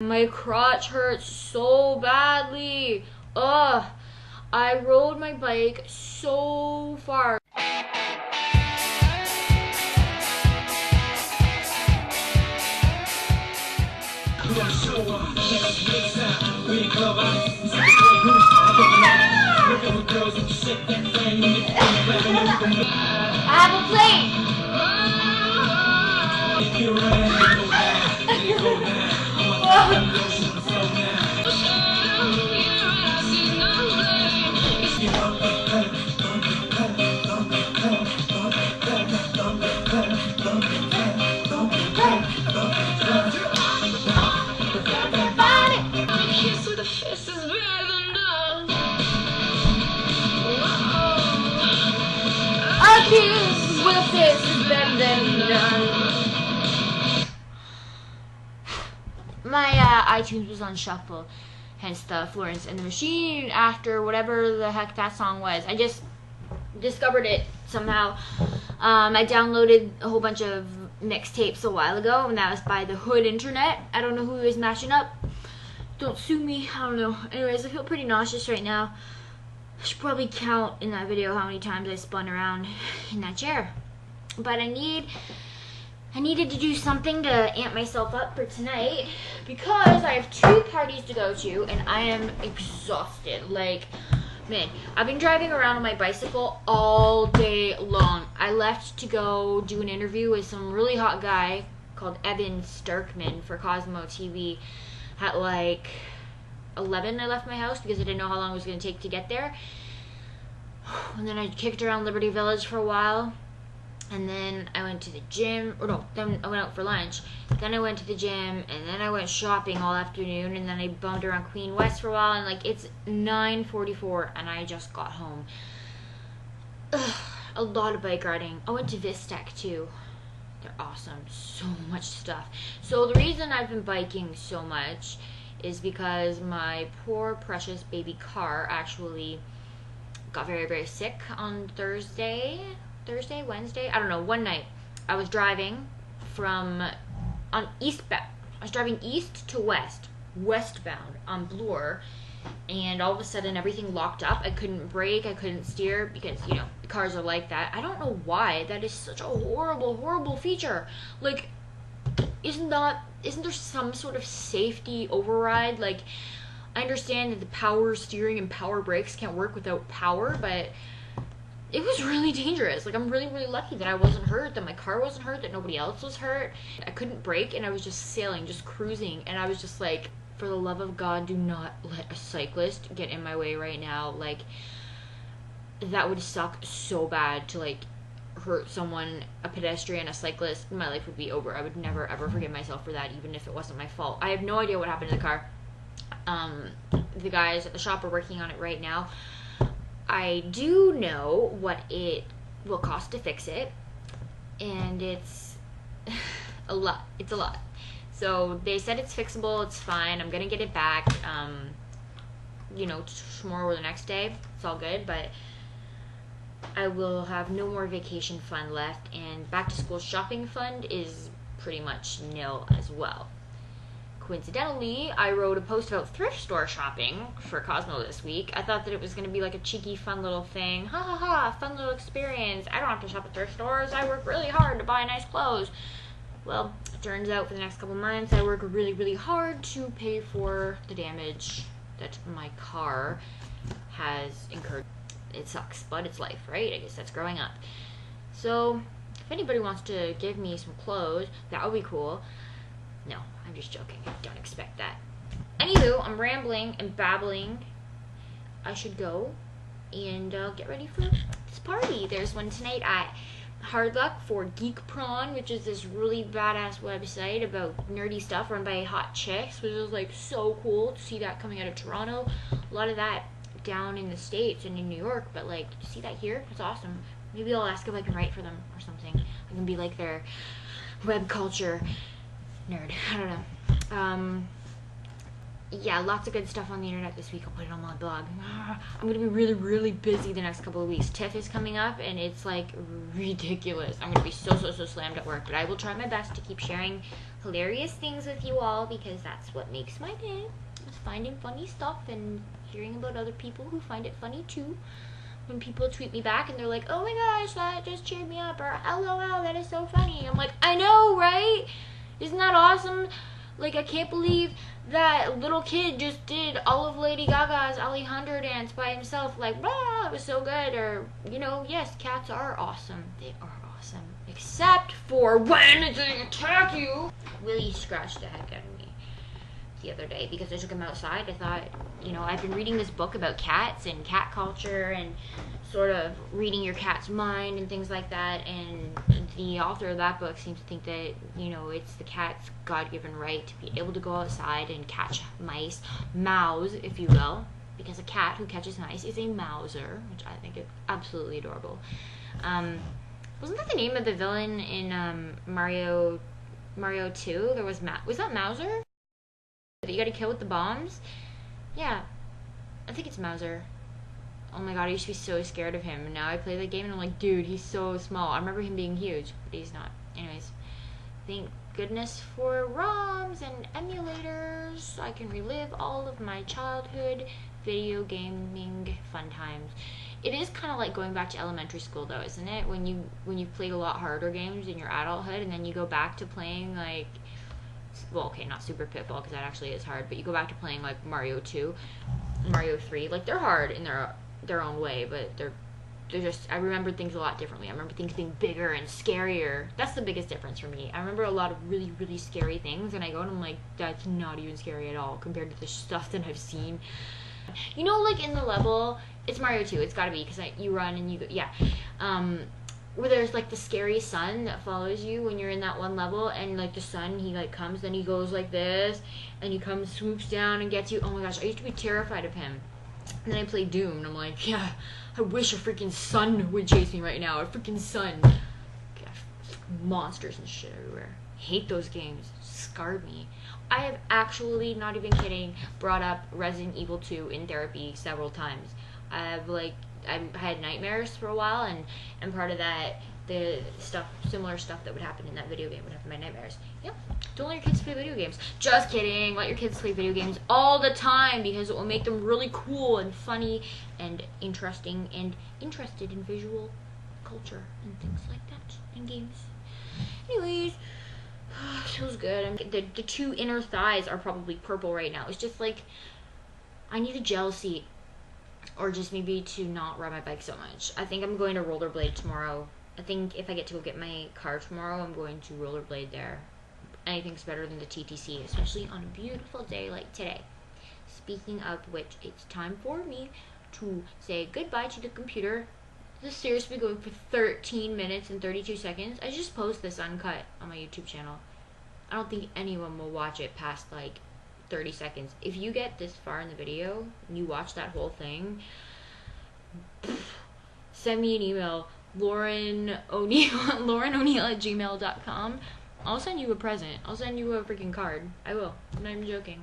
My crotch hurts so badly. Ugh. I rode my bike so far. I have a plane. Kiss with a fist is better than none. My iTunes was on shuffle, hence the Florence and the Machine after whatever the heck that song was. I just discovered it somehow. I downloaded a whole bunch of mixtapes a while ago, and that was by the Hood Internet. I don't know who is mashing up. Don't sue me. I don't know. Anyways, I feel pretty nauseous right now. I should probably count in that video how many times I spun around in that chair. But I needed to do something to amp myself up for tonight because I have 2 parties to go to and I am exhausted. Like, man, I've been driving around on my bicycle all day long. I left to go do an interview with some really hot guy called Evan Starkman for Cosmo TV at like 11. I left my house because I didn't know how long it was going to take to get there. And then I kicked around Liberty Village for a while. And then I went to the gym. Or no, then I went out for lunch. Then I went to the gym. And then I went shopping all afternoon. And then I bummed around Queen West for a while. And like it's 9:44 and I just got home. Ugh, a lot of bike riding. I went to Vistec too. They're awesome. So much stuff. So the reason I've been biking so much is because my poor precious baby car actually got very, very sick on Wednesday, I don't know, one night. I was driving driving east to westbound on Bloor, and all of a sudden everything locked up. I couldn't brake, I couldn't steer because, you know, cars are like that. I don't know why. That is such a horrible, horrible feature. Like, isn't there some sort of safety override? Like, I understand that the power steering and power brakes can't work without power, but it was really dangerous. Like, I'm really, really lucky that I wasn't hurt, that my car wasn't hurt, that nobody else was hurt. I couldn't brake, and I was just sailing, just cruising, and I was just like, for the love of God, do not let a cyclist get in my way right now. Like, that would suck so bad to, like, hurt someone, a pedestrian, a cyclist. My life would be over. I would never ever forgive myself for that, even if it wasn't my fault. I have no idea what happened to the car. The guys at the shop are working on it right now. I do know what it will cost to fix it, and it's a lot. It's a lot. So they said it's fixable, it's fine. I'm gonna get it back you know, tomorrow or the next day. It's all good, but I will have no more vacation fund left, and back to school shopping fund is pretty much nil as well. Coincidentally, I wrote a post about thrift store shopping for Cosmo this week. I thought that it was going to be like a cheeky, fun little thing. Ha ha ha, fun little experience. I don't have to shop at thrift stores. I work really hard to buy nice clothes. Well, it turns out for the next couple months, I work really, really hard to pay for the damage that my car has incurred. It sucks, but it's life, right? I guess that's growing up. So, if anybody wants to give me some clothes, that would be cool. No, I'm just joking. Don't expect that. Anywho, I'm rambling and babbling. I should go and get ready for this party. There's one tonight at Hard Luck for Geek Prawn, which is this really badass website about nerdy stuff run by hot chicks, which is like so cool to see that coming out of Toronto. A lot of that down in the States and in New York, but like to see that here, it's awesome. Maybe I'll ask if I can write for them or something. I can be like their web culture nerd. I don't know. yeah, lots of good stuff on the internet this week. I'll put it on my blog. I'm gonna be really, really busy the next couple of weeks. TIFF is coming up, and it's like ridiculous. I'm gonna be so slammed at work, but I will try my best to keep sharing hilarious things with you all, because that's what makes my day. Is finding funny stuff and hearing about other people who find it funny too. When people tweet me back and they're like, "Oh my gosh, that just cheered me up," or "LOL, that is so funny." I'm like, I know, right? Isn't that awesome? Like, I can't believe that little kid just did all of Lady Gaga's Alejandro dance by himself. Like, wow, it was so good. Or, you know, yes, cats are awesome. They are awesome. Except for when they attack you. Willie scratched the heck out of me the other day because I took him outside. I thought, you know, I've been reading this book about cats and cat culture and sort of reading your cat's mind and things like that, and the author of that book seems to think that, you know, it's the cat's God-given right to be able to go outside and catch mice, mouse, if you will, because a cat who catches mice is a mouser, which I think is absolutely adorable. Wasn't that the name of the villain in Mario 2? There was that Mouser that you gotta kill with the bombs? Yeah, I think it's Mouser. Oh my god, I used to be so scared of him, and now I play the game and I'm like, dude, he's so small. I remember him being huge, but he's not. Anyways, thank goodness for ROMs and emulators. I can relive all of my childhood video gaming fun times. It is kind of like going back to elementary school, though, isn't it? When you've played a lot harder games in your adulthood, and then you go back to playing, like, well, okay, not Super Pitfall, because that actually is hard, but you go back to playing, like, Mario 2, Mario 3. Like, they're hard in their own way, but they're just, I remember things a lot differently. I remember things being bigger and scarier. That's the biggest difference for me. I remember a lot of really, really scary things, and I go and I'm like, that's not even scary at all compared to the stuff that I've seen. You know, like in the level, it's Mario 2, it's gotta be, because you run and you go, yeah, where there's like the scary sun that follows you when you're in that one level, and like the sun, he like comes, then he goes like this, and he comes, swoops down and gets you. Oh my gosh, I used to be terrified of him. And then I played Doom, and I'm like, yeah, I wish a freaking sun would chase me right now. A freaking sun. God, monsters and shit everywhere. Hate those games. Scarred me. I have actually, not even kidding, brought up Resident Evil 2 in therapy several times. I had nightmares for a while, and part of that, the similar stuff that would happen in that video game would happen in my nightmares. Yep. Don't let your kids play video games. Just kidding. Let your kids play video games all the time, because it will make them really cool and funny and interesting and interested in visual culture and things like that in games. Anyways, feels good. The two inner thighs are probably purple right now. It's just like, I need a gel seat, or just maybe to not ride my bike so much. I think I'm going to rollerblade tomorrow. I think if I get to go get my car tomorrow, I'm going to rollerblade there. Anything's better than the TTC, especially on a beautiful day like today. Speaking of which, it's time for me to say goodbye to the computer. This is seriously going for 13 minutes and 32 seconds. I just post this uncut on my YouTube channel. I don't think anyone will watch it past like 30 seconds. If you get this far in the video and you watch that whole thing, send me an email, LaurenO'Neill@gmail.com. I'll send you a present. I'll send you a freaking card. I will. I'm not even joking.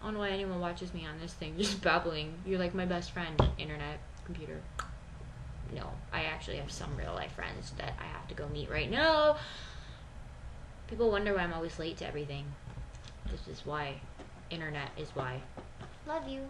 I don't know why anyone watches me on this thing, just babbling. You're like my best friend, internet, computer. No, I actually have some real life friends that I have to go meet right now. People wonder why I'm always late to everything. This is why. Internet is why. Love you.